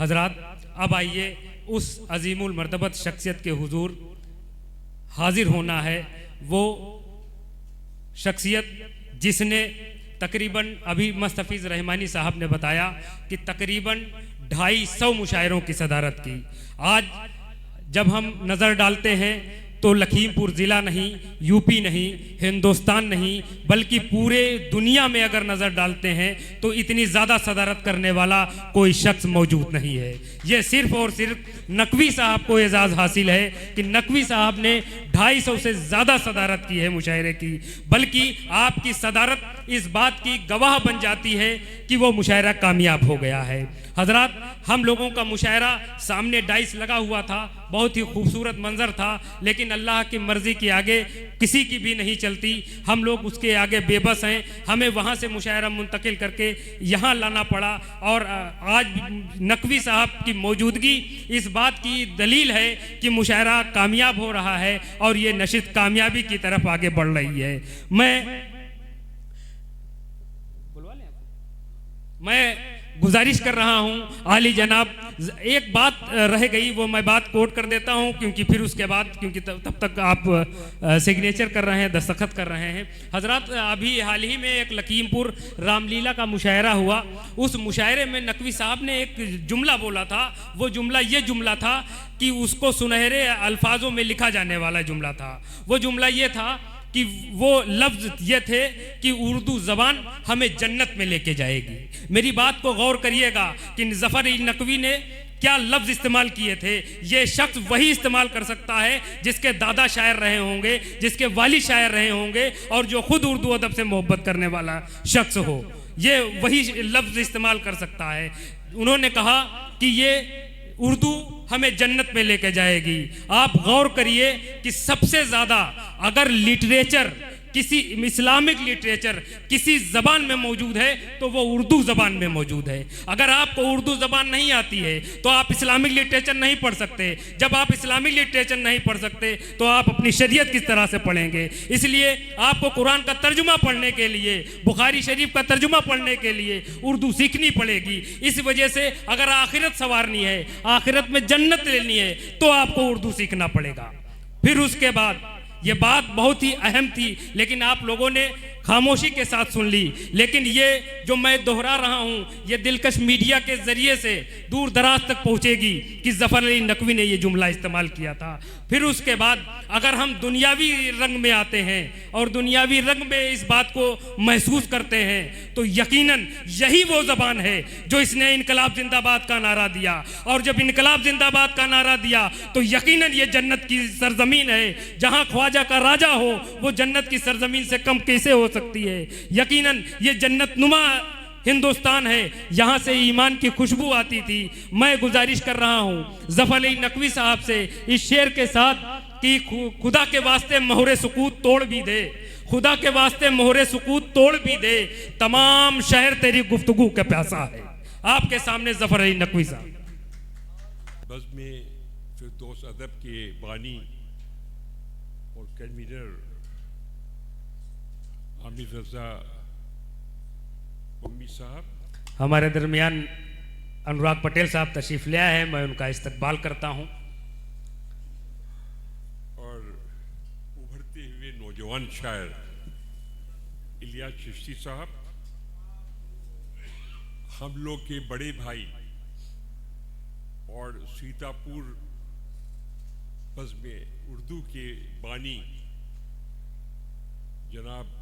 हजरात, अब आइए उस अजीमुल मर्तबत शख्सियत के हुजूर हाजिर होना है। वो शख्सियत जिसने तकरीबन, अभी मुस्तफ़ीज़ रहमानी साहब ने बताया कि तकरीबन 250 मुशायरों की सदारत की। आज जब हम नज़र डालते हैं तो लखीमपुर ज़िला नहीं, यूपी नहीं, हिंदुस्तान नहीं, बल्कि पूरे दुनिया में अगर नज़र डालते हैं तो इतनी ज़्यादा सदारत करने वाला कोई शख्स मौजूद नहीं है। ये सिर्फ़ और सिर्फ नकवी साहब को एजाज़ हासिल है कि नकवी साहब ने 250 से ज़्यादा सदारत की है मुशायरे की, बल्कि आपकी सदारत इस बात की गवाह बन जाती है कि वो मुशायरा कामयाब हो गया है। हजरात, हम लोगों का मुशायरा सामने डाइस लगा हुआ था, बहुत ही खूबसूरत मंजर था, लेकिन अल्लाह की मर्ज़ी के आगे किसी की भी नहीं चलती। हम लोग उसके आगे बेबस हैं। हमें वहाँ से मुशायरा मुंतकिल करके यहाँ लाना पड़ा और आज नकवी साहब की मौजूदगी इस बात की दलील है कि मुशायरा कामयाब हो रहा है और ये नशिद कामयाबी की तरफ आगे बढ़ रही है। मैं गुजारिश कर रहा हूं आली जनाब, एक बात रह गई, वो मैं बात कोट कर देता हूं क्योंकि फिर उसके बाद, क्योंकि तब तक आप सिग्नेचर कर रहे हैं, दस्तखत कर रहे हैं। हजरत, अभी हाल ही में एक लखीमपुर रामलीला का मुशायरा हुआ। उस मुशायरे में नकवी साहब ने एक जुमला बोला था। वो जुमला ये जुमला था कि उसको सुनहरे अल्फाजों में लिखा जाने वाला जुमला था। वो जुमला ये था कि वो लफ्ज़ ये थे कि उर्दू ज़बान हमें जन्नत में लेके जाएगी। मेरी बात को गौर करिएगा कि ज़फ़र नकवी ने क्या लफ्ज़ इस्तेमाल किए थे। ये शख्स वही इस्तेमाल कर सकता है जिसके दादा शायर रहे होंगे, जिसके वालिद शायर रहे होंगे और जो खुद उर्दू अदब से मोहब्बत करने वाला शख्स हो। ये वही लफ्ज़ इस्तेमाल कर सकता है। उन्होंने कहा कि ये उर्दू हमें जन्नत में लेके जाएगी। आप गौर करिए कि सबसे ज़्यादा अगर लिटरेचर, किसी इस्लामिक लिटरेचर किसी ज़बान में मौजूद है तो वो उर्दू ज़बान में मौजूद है। अगर आपको उर्दू ज़बान नहीं आती है तो आप इस्लामिक लिटरेचर नहीं पढ़ सकते। जब आप इस्लामिक लिटरेचर नहीं पढ़ सकते तो आप अपनी शरीयत किस तरह से पढ़ेंगे। इसलिए आपको कुरान का तर्जुमा पढ़ने के लिए, बुखारी शरीफ का तर्जुमा पढ़ने के लिए उर्दू सीखनी पड़ेगी। इस वजह से अगर आखिरत संवारनी है, आखिरत में जन्नत लेनी है तो आपको उर्दू सीखना पड़ेगा। फिर उसके बाद, ये बात बहुत ही अहम थी लेकिन आप लोगों ने खामोशी के साथ सुन ली, लेकिन ये जो मैं दोहरा रहा हूँ ये दिलकश मीडिया के ज़रिए से दूर दराज तक पहुँचेगी कि ज़फ़र अली नकवी ने ये जुमला इस्तेमाल किया था। फिर उसके बाद अगर हम दुनियावी रंग में आते हैं और दुनियावी रंग में इस बात को महसूस करते हैं तो यकीनन यही वो ज़बान है जो इसने इनकलाब जिंदाबाद का नारा दिया। और जब इनकलाब जिंदाबाद का नारा दिया तो यकीनन ये जन्नत की सरजमीन है। जहाँ ख्वाजा का राजा हो वो जन्नत की सरजमीन से कम कैसे हो सकती है। यकीनन ये जन्नत नुमा हिंदुस्तान है, यहाँ से ईमान की खुशबू आती थी। मैं गुजारिश कर रहा हूँ ज़फ़र अली नकवी साहब से इस शेर के साथ कि खुदा के वास्ते मोहरे सुकूत तोड़ भी दे, खुदा के वास्ते मोहरे सुकूत तोड़ भी दे, तमाम शहर तेरी गुफ्तगू का प्यासा है। आपके सामने ज़फ़र अली नकवी साहब। बस में फिरदौस अदब के बानी और कन्वीनर आमिर रज़ा मम्मी साहब, हमारे दरमियान अनुराग पटेल साहब तशरीफ़ ले आए हैं, मैं उनका इस्तकबाल करता हूं। और उभरते हुए नौजवान शायर इलियास चिश्ती साहब, हम लोग के बड़े भाई और सीतापुर बज़्म उर्दू के बानी जनाब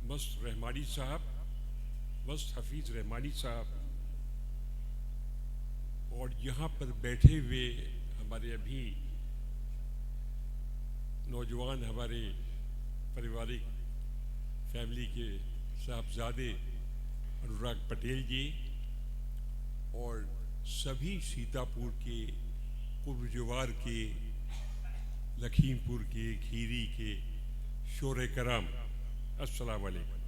मस्त रहमानी साहब, मस्त हफीज़ रहमानी साहब, और यहाँ पर बैठे हुए हमारे अभी नौजवान, हमारे पारिवारिक फैमिली के साहबजादे अनुराग पटेल जी और सभी सीतापुर के, कुर्बजवार के, लखीमपुर के, खीरी के शोरे कराम, अस्सलाम वालेकुम।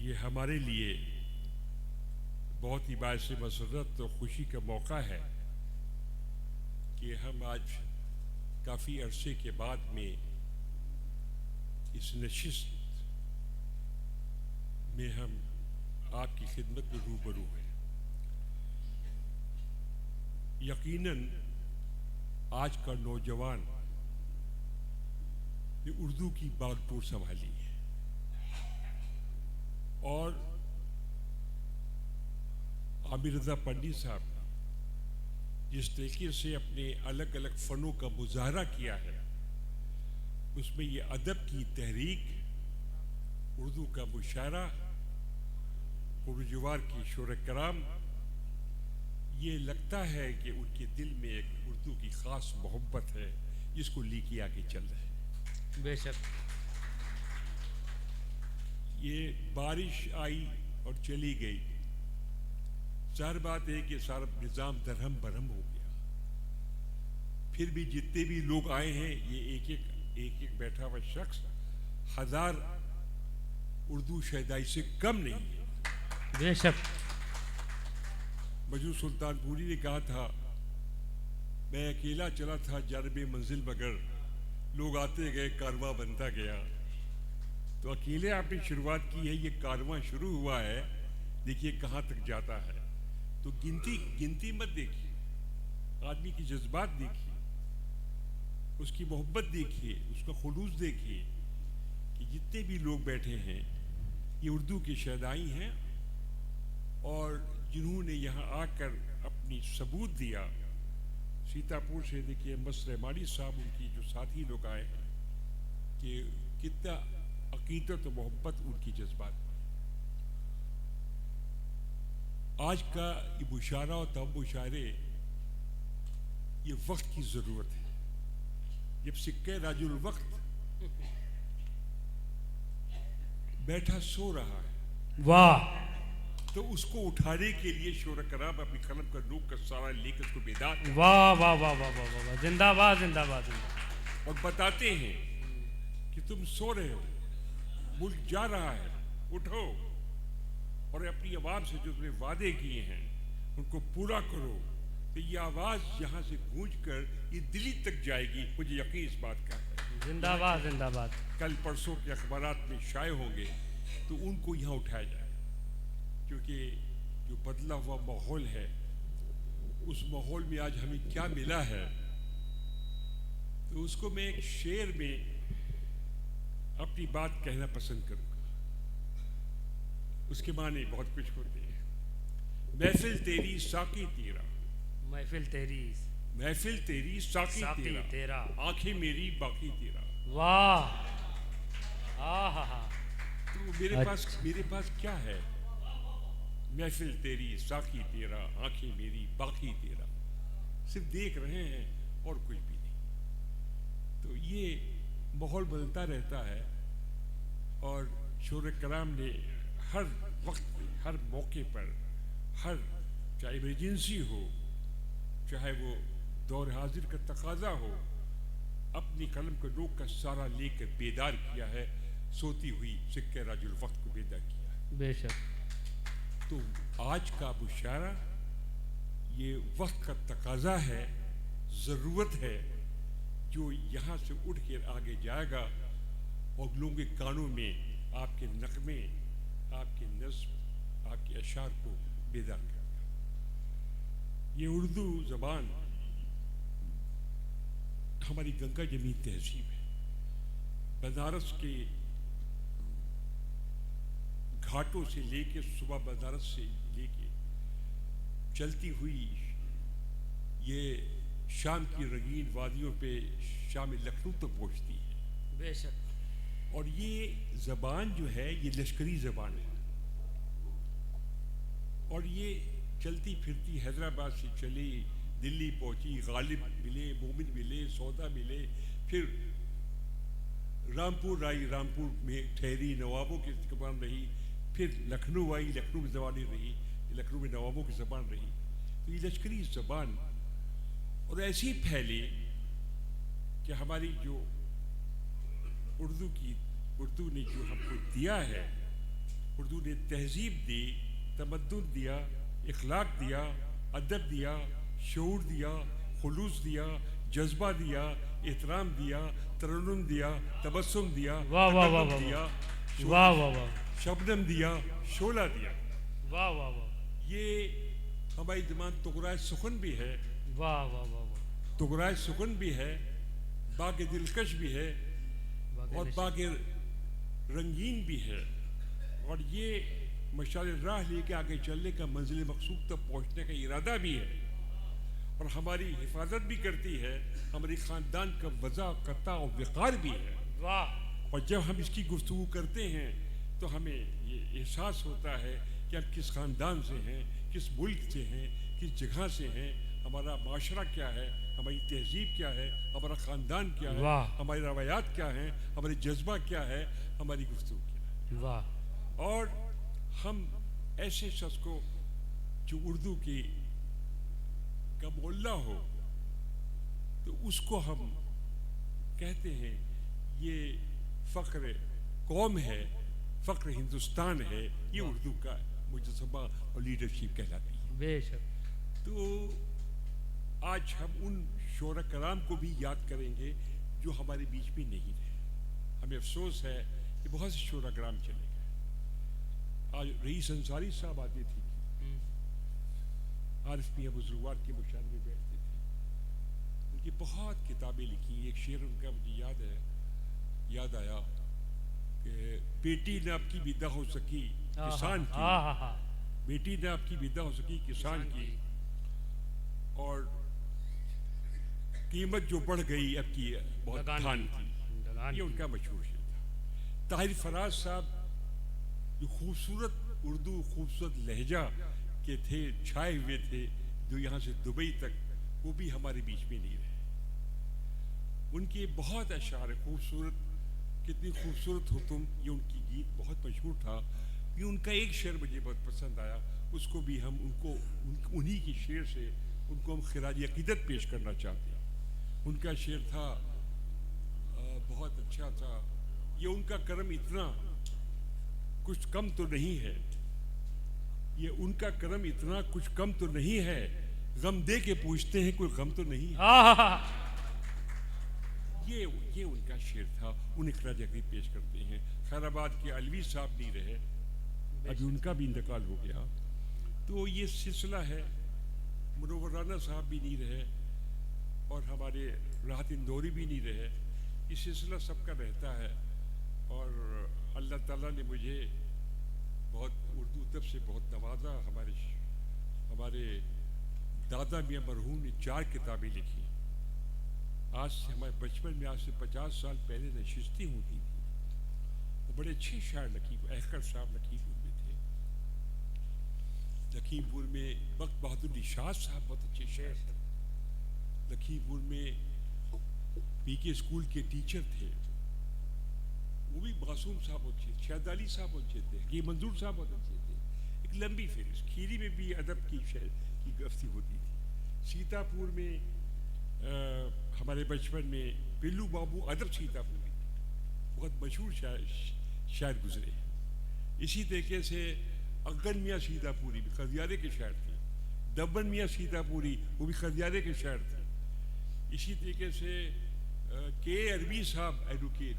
ये हमारे लिए बहुत ही बायस मसरत और खुशी का मौका है कि हम आज काफ़ी अरसे के बाद में इस नशिस्त में हम आपकी खिदमत में रूबरू है। यकीनन आज का नौजवान ने उर्दू की बागडोर संभाली है और आमिर रज़ा पंडित साहब जिस तरीके से अपने अलग अलग फ़नों का मुजाहरा किया है, उसमें ये अदब की तहरीक, उर्दू का मुशायरा, उर्जुवार की शोर कराम, ये लगता है कि उनके दिल में एक उर्दू की ख़ास मोहब्बत है जिसको लेके आगे चल रहे हैं। बेशक। ये बारिश आई और चली गई, ज़ाहिर बात है कि सारा निज़ाम दरहम बरहम हो गया। फिर भी जितने भी लोग आए हैं, ये एक एक बैठा हुआ शख्स 1000 उर्दू शहदाई से कम नहीं है। बेशक। मजू सुल्तानपुरी ने कहा था, मैं अकेला चला था जानबे मंजिल मगर लोग आते गए कारवां बनता गया। तो अकेले आपने शुरुआत की है, ये कारवां शुरू हुआ है, देखिए कहाँ तक जाता है। तो गिनती मत देखिए, आदमी की जज्बात देखिए, उसकी मोहब्बत देखिए, उसका खुलूस देखिए कि जितने भी लोग बैठे हैं ये उर्दू के शहदाई हैं और जिन्होंने यहाँ आकर अपनी सबूत दिया। सीतापुर से देखिए मस रहमानी साहब, उनकी जो साथी लोग आए कि कितना अकीदत और मोहब्बत उनकी जज्बात। आज का ये मुशायरा और तब मुशायरे ये वक्त की ज़रूरत है। जब सिक्के राजुल वक्त बैठा सो रहा है, वाह, तो उसको उठाने के लिए शोर कराम अपनी कलम का नोक का सारा लेकर उसको बेदार, वाह वाह वाह वाह वाह वाह, जिंदाबाद जिंदाबाद जिंदाबाद। और बताते हैं कि तुम सो रहे हो, मुल्क जा रहा है, उठो और अपनी आवाम से जो तुमने वादे किए हैं उनको पूरा करो। तो ये आवाज़ यहाँ से गूंज कर ये दिल्ली तक जाएगी, मुझे यकीन इस बात का है। जिंदाबाद जिंदाबाद। कल परसों के अखबारात में शाये होंगे तो उनको यहाँ उठाया जाए, क्योंकि जो बदला हुआ माहौल है उस माहौल में आज हमें क्या मिला है, तो उसको मैं एक शेर में अपनी बात कहना पसंद करूँगा। उसके माने बहुत कुछ होते हैं। महफिल तेरी साकी तेरा, महफिल तेरी महफिल तेरी साकी तेरा, आंखें मेरी बाकी तेरा। वाह, आहा। तो मेरे पास क्या है? महफिल तेरी साकी तेरा, आंखें मेरी बाकी तेरा। सिर्फ देख रहे हैं और कुछ भी नहीं। तो ये माहौल बदलता रहता है और शोर कलाम ने हर वक्त पे, हर मौके पर, हर चाहे इमरजेंसी हो, चाहे वो दौर हाजिर का तकाजा हो, अपनी कलम का नोक का सारा लेकर बेदार किया है, सोती हुई सिक्के राजुल वक्त को बेदार किया है। बेशक। तो आज का मुशायरा ये वक्त का तकाजा है, ज़रूरत है, जो यहाँ से उठ कर आगे जाएगा और लोगों के कानों में आपके नगमे, आपके नज़्म, आपके अशार को बेदार करेगा। ये उर्दू ज़बान हमारी गंगा जमीन तहजीब है। बनारस के घाटों से लेके, सुबह बनारस से लेके चलती हुई ये शाम की रंगीन वादियों पे शाम लखनऊ तक पहुँचती है। बेशक। और ये ज़बान जो है ये लश्करी ज़बान है और ये चलती फिरती हैदराबाद से चली, दिल्ली पहुंची, गालिब मिले, मोमिन मिले, सौदा मिले, फिर रामपुर आई, रामपुर में ठहरी, नवाबों की ज़बान रही, फिर लखनऊ आई, लखनऊ में ज़बान रही, लखनऊ में नवाबों की ज़बान रही। तो ये लश्करी ज़बान और ऐसी फैली कि हमारी जो उर्दू ने जो हमको दिया है, उर्दू ने तहजीब दी, तमद्दुन दिया, इखलाक दिया, अदब दिया, शऊर दिया, खुलूस दिया, जज्बा दिया, एहतराम दिया, तरन्नुम दिया, तबस्सुम दिया, वाह वाह वाह दिया, वाह वाह वाह, शबनम दिया, शोला दिया। वाह वाह वाह ये हमारी ज़बान तुगराए सुखन भी है, वाह वाह वाह वाह तुगराए सुखन भी है, बाग दिलकश भी है और बाग रंगीन भी है। और ये मशाल राह लेके आगे चलने का, मंजिल मकसूद तक पहुँचने का इरादा भी है और हमारी हिफाजत भी करती है, हमारी ख़ानदान का वज़ा करता और वक़ार भी है। वाह। और जब हम इसकी गुफ्तगू करते हैं तो हमें ये एहसास होता है कि हम किस ख़ानदान से हैं, किस मुल्क से हैं, किस जगह से हैं, हमारा माशरा क्या है, हमारी तहजीब क्या है, हमारा ख़ानदान क्या है, हमारी रवायात क्या हैं, हमारे जज्बा क्या है, हमारी गुफ्तगू क्या है। वाह। और हम ऐसे शख्स को जो उर्दू की का मोल्ला हो तो उसको हम कहते हैं ये फ़ख्र कौम है, फ़ख्र हिंदुस्तान है, ये उर्दू का मुजस्समा और लीडरशिप कहलाती है। बेशक। तो आज हम उन शोरा कराम को भी याद करेंगे जो हमारे बीच में नहीं रहे। हमें अफसोस है कि बहुत से शोरा कराम चले गए। आज रईस अंसारी साहब आते थे, आरिफ मियां बुजुर्गवार के मुशार में बैठते थे, उनकी बहुत किताबें लिखी। एक शेर उनका मुझे याद आया कि बेटी न आपकी विदा हो सकी किसान की, बेटी न आपकी विदा हो सकी किसान की, और कीमत जो बढ़ गई अब की बहुत धान की। ये उनका मशहूर शेर था। ताहिर फराज साहब जो खूबसूरत उर्दू, खूबसूरत लहजा के थे, छाए हुए थे, जो यहाँ से दुबई तक, वो भी हमारे बीच में नहीं रहे। उनके बहुत अशार है खूबसूरत, कितनी खूबसूरत हो तुम, ये उनकी गीत बहुत मशहूर था। ये उनका एक शेर मुझे बहुत पसंद आया, उसको भी हम उन्हीं की शेर से उनको हम खिराज अकीदत पेश करना चाहते हैं। उनका शेर था, बहुत अच्छा था, ये उनका करम इतना कुछ कम तो नहीं है, ये उनका करम इतना कुछ कम तो नहीं है, गम दे के पूछते हैं कोई गम तो नहीं है। ये उनका शेर था, उन्हें खिराज अकीदत पेश करते हैं। खैराबाद के अलवी साहब नहीं रहे, अभी उनका भी इंतकाल हो गया। तो ये सिलसिला है। मुनव्वर राना साहब भी नहीं रहे और हमारे राहत इंदौरी भी नहीं रहे। ये सिलसिला सबका रहता है और अल्लाह ताला ने मुझे बहुत उर्दू अदब से बहुत नवाजा। हमारे दादा मियाँ मरहूम ने 4 किताबें लिखी। आज से हमारे बचपन में, आज से 50 साल पहले नशिस्तें होती थी। वो बड़े अच्छे शायर अहकर साहब लखीमपुर में थे। लखीमपुर में वक्त बहादुर निशात साहब बहुत अच्छे शायर थे। लखीमपुर में पीके स्कूल के टीचर थे, वो भी मासूम साहब अच्छे, शहद अली साहब अच्छे थे, ये मंजूर साहब बहुत अच्छे थे। एक लंबी फहरिस्त। खीरी में भी अदब की गफ्ती होती थी। सीतापुर में हमारे बचपन में पिल्लू बाबू अदब सीतापुरी बहुत मशहूर शायर गुजरे। इसी तरीके से अगन मियाँ सीतापुरी भी खजियारे के शायर थे। दब्बन मियाँ सीतापुरी वो भी खजियारे के शायर थे। इसी तरीके से के अरबी साहब एडवोकेट,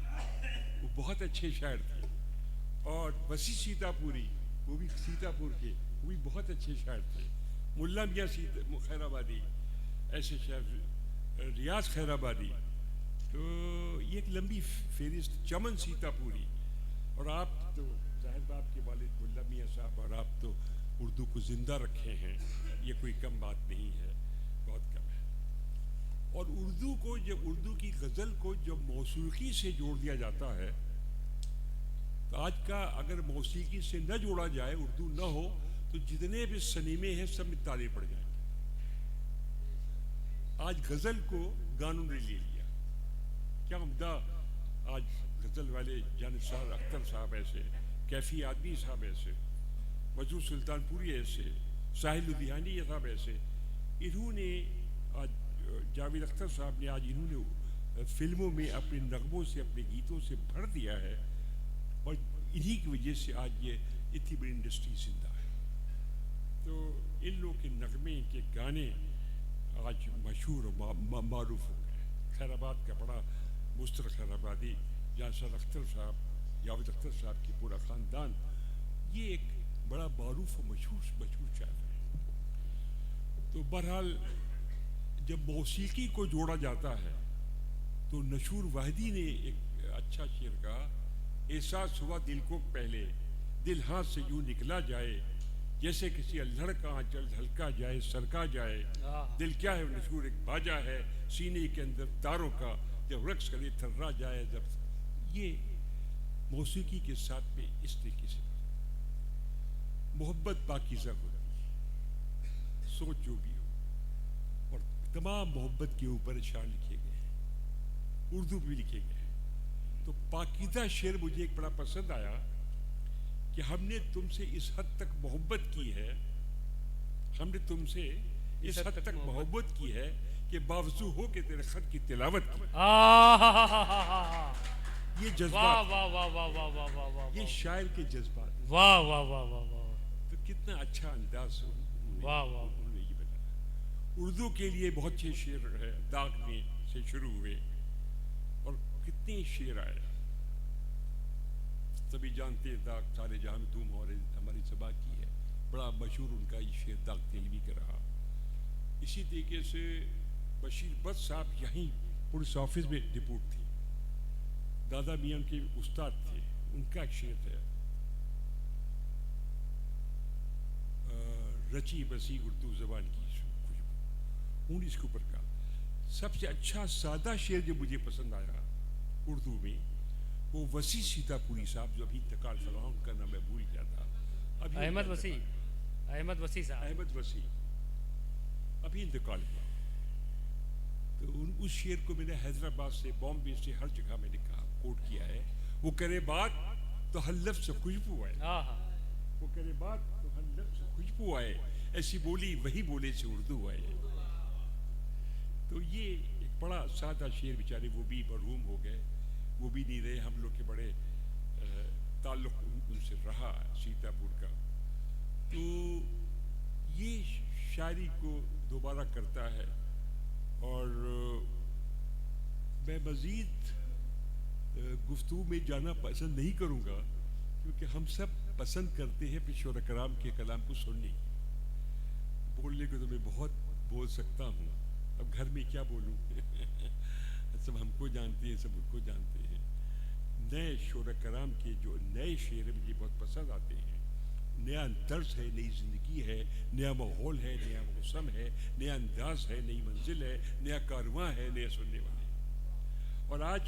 वो बहुत अच्छे शायर थे। और वसी सीतापुरी, वो भी सीतापुर के, वो भी बहुत अच्छे शायर थे। मुल्ला मियाँ खैराबादी, ऐसे शायर, रियाज खैराबादी। तो ये एक लंबी फहरिस्त। चमन सीतापुरी। और आप तो जाहिर बात के वालिद मुल्ला मियाँ साहब, और आप तो उर्दू को ज़िंदा रखे हैं, ये कोई कम बात नहीं है, बहुत कम है। और उर्दू को, जब उर्दू की गज़ल को जब मौसीकी से जोड़ दिया जाता है, तो आज का अगर मौसीकी से न जोड़ा जाए, उर्दू न हो, तो जितने भी सनीमे हैं सब में ताले पड़ जाएंगे। आज गज़ल को गानों ने ले लिया। क्या उम्दा आज गज़ल वाले जानिसार अख्तर साहब ऐसे, कैफी आदमी साहब ऐसे, मजरूर सुल्तानपुरी ऐसे, साहिल लुधियानी साहब ऐसे, इन्होंने आज जावेद अख्तर साहब ने आज इन्होंने फिल्मों में अपने नगमों से, अपने गीतों से भर दिया है। और इन्हीं की वजह से आज ये इतनी बड़ी इंडस्ट्री जिंदा है। तो इन लोगों के नगमे, इनके गाने आज मशहूर और मारूफ हो गए। खैराबाद का बड़ा मुस्तर खैराबादी, जानिसार अख्तर साहब, जावेद अख्तर साहब की पूरा ख़ानदान, ये एक बड़ा मारूफ और मशहूर मशहूर शायर है। तो बहरहाल जब मौसीकी को जोड़ा जाता है तो नशूर वाहिदी ने एक अच्छा शेर कहा, एहसास हुआ दिल को पहले, दिल हाथ से यूं निकला जाए, जैसे किसी अल्हड़ का आंचल ढलका जाए सरका जाए। दिल क्या है नशूर एक बाजा है, सीने के अंदर तारों का, जब रक्स करे थर्रा जाए। जब ये मौसीकी के साथ में इस तरीके से मोहब्बत पाकीज़ा होती है, सोच जो भी हो, और तमाम मोहब्बत के ऊपर अशार लिखे गए हैं, उर्दू में लिखे गए हैं। तो पाकीज़ा शेर मुझे एक बड़ा पसंद आया कि हमने तुमसे इस हद तक मोहब्बत की है, हमने तुमसे इस हद तक मोहब्बत की है कि बावजूद हो के तेरे खत की तिलावत की। ये जज्बात, वाह वाह वाह वाह वाह वाह वाह, ये शायर के जज्बात, वाह वाह वाह वाह वाह, तो कितना अच्छा अंदाज वाह वाह, उन्होंने ये बताया। उर्दू के लिए बहुत से शेर है, दाग में से शुरू हुए और कितने शेर आए। सभी जानते हैं दाग सारे जहां में तुम और हमारी सबा की है, बड़ा मशहूर उनका ये शेर दाग तेलवी का रहा। इसी तरीके से बशीर बट साहब यहीं पुलिस ऑफिस में रिपोर्ट थी, दादा मियाँ के उस्ताद थे, उनका एक शेर है, रची बसी उर्दू जबान की खुशबू, 19 के ऊपर का। सबसे अच्छा सादा शेर जो मुझे पसंद आया उर्दू में, वो वसी सीतापुरी साहब जो अभी इंतकाल कर रहा, उनका नाम मैं भूल गया था, अहमद वसी, अहमद वसी साहब, अहमद वसी अभी इंतकाल हुआ। तो उस शेर को मैंने हैदराबाद से, बॉम्बे से, हर जगह मैंने कहा, कोट किया है। वो करे बात तो हर लफ्ज़ से खुशबू आए, वो करे बात तो हर लफ्ज़ से खुशबू आए, ऐसी बोली वही बोले से उर्दू आए। तो ये एक बड़ा सादा शेर, बेचारे वो भी मरहूम हो गए, वो भी नहीं रहे, हम लोग के बड़े ताल्लुक़ उनसे रहा सीतापुर का। तो ये शायरी को दोबारा करता है। और मैं मज़ीद गुफ्तगू में जाना पसंद नहीं करूँगा, क्योंकि हम सब पसंद करते हैं पेशवा कराम के कलाम को सुनने। बोलने को तो मैं बहुत बोल सकता हूँ, अब घर में क्या बोलूँ सब हमको जानते हैं, सब उनको जानते हैं। नए शोरा कराम के जो नए शेर मुझे बहुत पसंद आते हैं। नया तर्ज है, नई ज़िंदगी है, नया माहौल है, नया मौसम है, नया अंदाज है, नई मंजिल है, नया कारवां है, नए सुनने वाले। और आज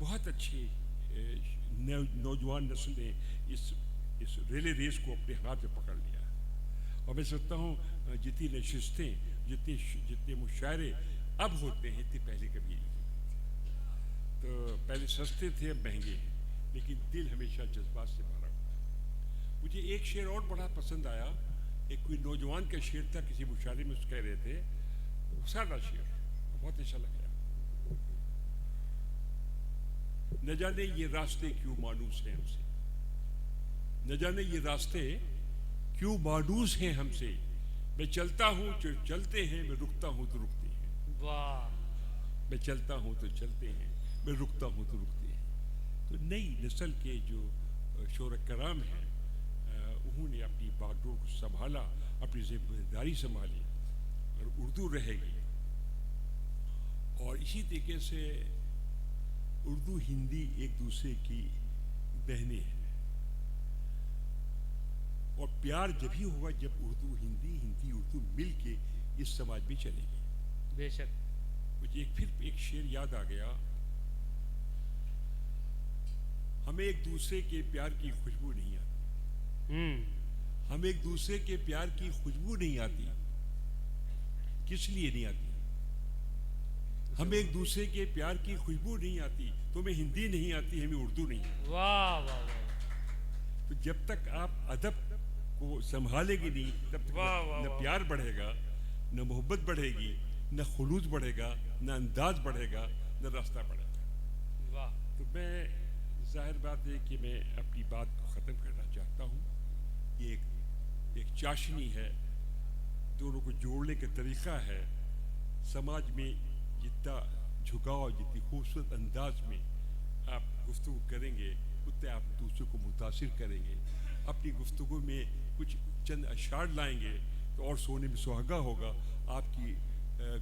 बहुत अच्छे नौजवान नस्ल ने इस रेले रेस को अपने हाथ में पकड़ लिया। और मैं सोचता हूँ जितनी नशिस्तें, जितने मुशायरे अब होते हैं, इतने पहले कभी नहीं होते। तो पहले सस्ते थे, अब महंगे हैं, लेकिन दिल हमेशा जज्बात से भरा हुआ। मुझे एक शेर और बड़ा पसंद आया, एक कोई नौजवान का शेर था, किसी मुशायरे में कह रहे थे, सादा शेर, बहुत अच्छा लगा। न जाने ये रास्ते क्यों मानूस हैं हमसे, न जाने ये रास्ते क्यों मानूस हैं हमसे, मैं चलता हूँ तो चलते हैं, मैं रुकता हूँ तो रुकते हैं। वाह, मैं चलता हूँ तो चलते हैं, मैं रुकता हूँ तो रुकते हैं। तो नई नस्ल के जो शोरा कराम हैं, उन्होंने अपनी बागडोर को संभाला, अपनी जिम्मेदारी संभाली, और उर्दू रहेगी। और इसी तरीके से उर्दू हिंदी एक दूसरे की बहनें हैं, और प्यार जब ही होगा जब उर्दू हिंदी, हिंदी उर्दू मिल के इस समाज में चलेगी। बेशक। मुझे फिर एक शेर याद आ गया, हमें एक दूसरे के प्यार की खुशबू नहीं आती, हमें एक दूसरे के प्यार की खुशबू नहीं आती। किस लिए नहीं आती? हमें एक दूसरे के प्यार की खुशबू नहीं आती, तुम्हें हिंदी नहीं आती, हमें उर्दू नहीं आती। वाह वाह वाह। तो जब तक आप अदब को संभालेंगे नहीं, तब तक न प्यार बढ़ेगा, न मोहब्बत बढ़ेगी, न खुलूस बढ़ेगा, न अंदाज बढ़ेगा, न रास्ता बढ़ेगा। वाह। तो मैं, जाहिर बात है कि मैं अपनी बात को ख़त्म करना चाहता हूँ। ये एक चाशनी है, दोनों को जोड़ने का तरीक़ा है। समाज में जितना झुकाव, जितनी खूबसूरत अंदाज में आप गुफ्तगू करेंगे, उतने आप दूसरों को मुतासिर करेंगे। अपनी गुफ्तगू में कुछ चंद अशार लाएंगे तो और सोने में सुहागा होगा, आपकी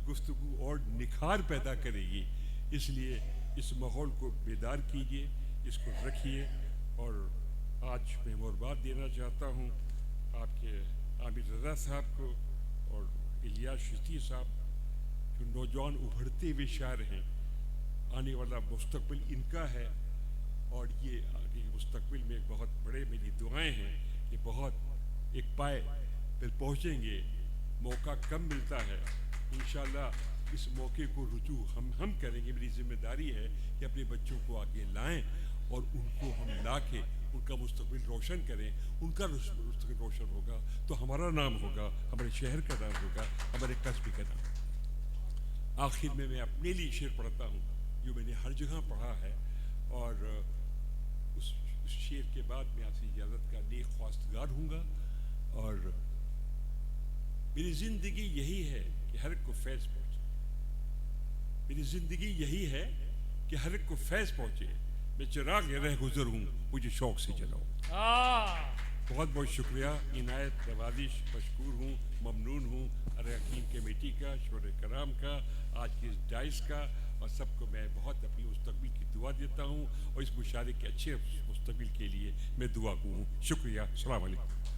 गुफ्तगू और निखार पैदा करेगी। इसलिए इस माहौल को बेदार कीजिए, इसको रखिए। और आज मैं मुबारकबाद देना चाहता हूँ आपके आमिर रज़ा साहब को और इलियास चिश्ती साहब, जो नौजवान उभरते हुए शायर हैं। आने वाला मुस्तकबिल इनका है और ये आगे के मुस्तकबिल में बहुत बड़े मेरी दुआएं हैं कि बहुत एक पाए पर पहुँचेंगे। मौका कम मिलता है, इंशाल्लाह इस मौके को रुजू हम करेंगे। मेरी जिम्मेदारी है कि अपने बच्चों को आगे लाएं और उनको हम ला के उनका मुस्तकबिल रोशन करें। उनका मुस्तकबिल रोशन होगा तो हमारा नाम होगा, हमारे शहर का नाम होगा, हमारे कस्बे का नाम। आखिर में मैं अपने लिए शेर पढ़ता हूँ जो मैंने हर जगह पढ़ा है, और उस शेर के बाद मैं आपसे इजाज़त का नेक ख्वास्तगार हूँगा। और मेरी ज़िंदगी यही है कि हर एक को फैज़ पहुँचे। मेरी ज़िंदगी यही है कि हर एक को फैज़ पहुँचे। मैं चिराग रह गुजर हूँ, मुझे शौक़ से जलाओ। बहुत बहुत शुक्रिया, इनायत, नवाजिश, मशकूर हूँ, ममनून हूँ अरकान कमेटी का, शोरे कराम का, आज की इस डाइस का, और सबको मैं बहुत अपनी मुस्तकबिल की दुआ देता हूँ और इस मुशारे के अच्छे मुस्तकबिल के लिए मैं दुआ हूँ। शुक्रिया। अस्सलाम वालेकुम।